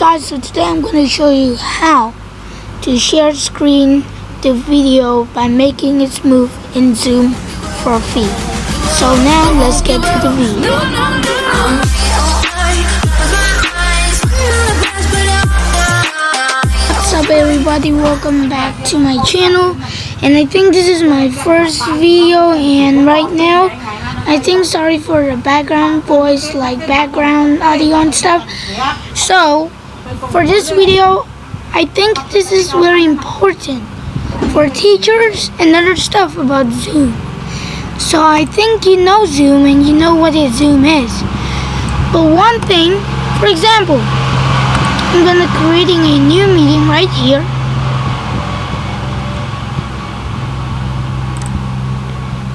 Guys, so today I'm going to show you how to share screen the video by making it smooth in Zoom for free. So now let's get to the video. What's up everybody, welcome back to my channel, and I think this is my first video, and right now I think sorry for the background voice, like background audio and stuff. So for this video, I think this is very important for teachers and other stuff about Zoom. So I think you know Zoom and you know what Zoom is. But one thing, for example, I'm gonna creating a new meeting right here.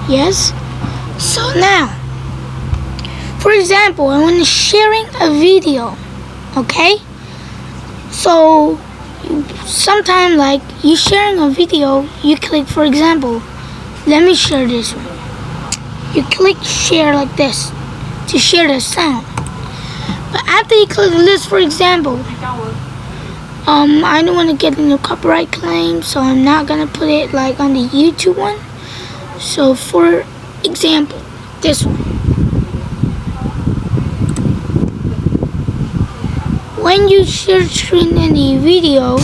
Yes. So now, for example, I want to sharing a video. Okay. So sometime like you sharing a video, you click, for example, let me share this one. You click share like this to share the sound. But after you click this, for example, I don't want to get into copyright claim, so I'm not gonna put it like on the YouTube one. So for example, this one. When you share screen in the video,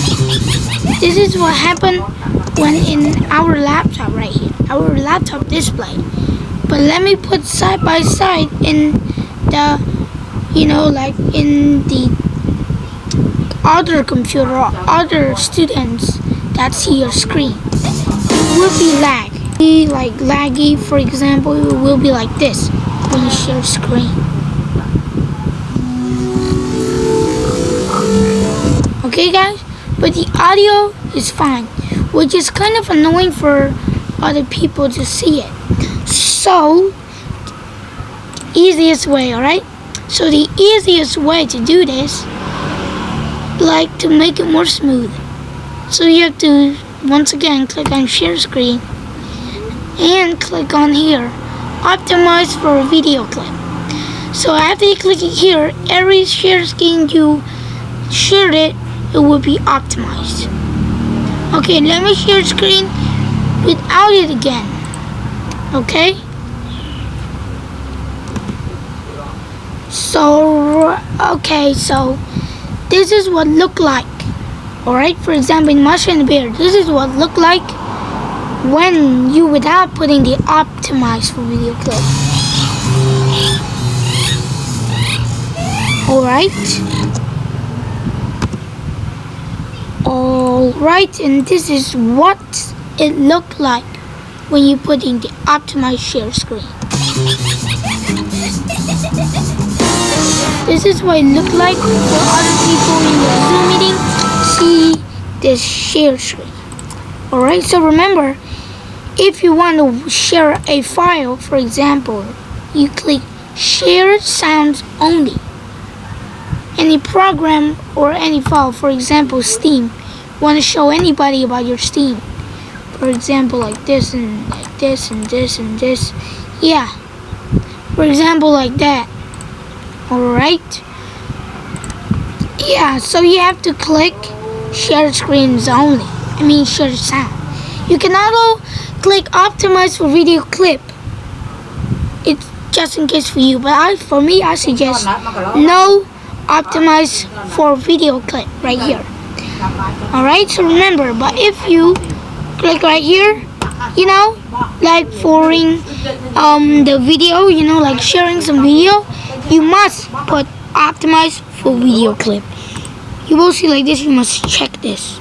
this is what happened when in our laptop right here, our laptop display. But let me put side by side in the, like in the other computer or other students that see your screen. It will be laggy. For example, it will be like this when you share screen. Okay guys, but the audio is fine, which is kind of annoying for other people to see it. So easiest way, alright? So the easiest way to do this, like to make it more smooth, so you have to once again click on share screen and click on here, optimize for a video clip. So after you click it here, every share screen you shared it will be optimized. Okay, let me share screen without it again. Okay. So this is what look like. Alright, for example, in Mush and Bear, this is what look like when you without putting the optimize for video clip. Alright, and this is what it looked like when you put in the optimized share screen. This is what it looked like for other people in the Zoom meeting see this share screen. Alright, so remember, if you want to share a file, for example, you click share sounds only. Any program or any file, for example Steam, want to show anybody about your Steam, for example like this and like this and this and this, yeah, for example like that. Alright, yeah, so you have to click share screens only, share sound. You can also click optimize for video clip, it's just in case for you, but for me I suggest no optimize for video clip right here. Alright, so remember, but if you click right here, like for the video, like sharing some video, you must put optimize for video clip. You will see like this, you must check this.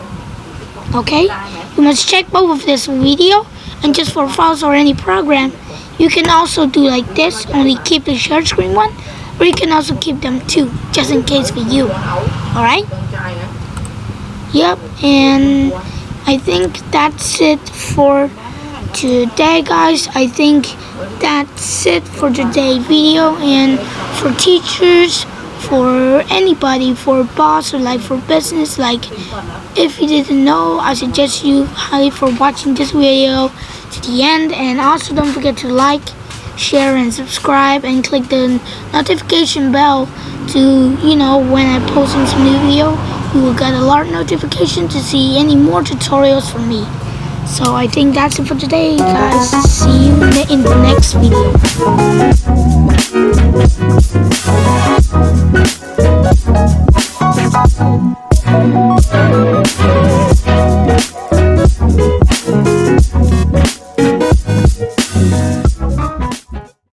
Okay, you must check both of this video, and just for files or any program, you can also do like this, only keep the share screen one, or you can also keep them two, just in case for you. Alright? Yep, and I think that's it for today, guys. I think that's it for today's video, and for teachers, for anybody, for boss, or like for business, like if you didn't know, I suggest you highly for watching this video to the end, and also don't forget to like, share and subscribe, and click the notification bell to, you know, when I post some new video, you will get a large notification to see any more tutorials from me. So I think that's it for today, guys. See you in the next video.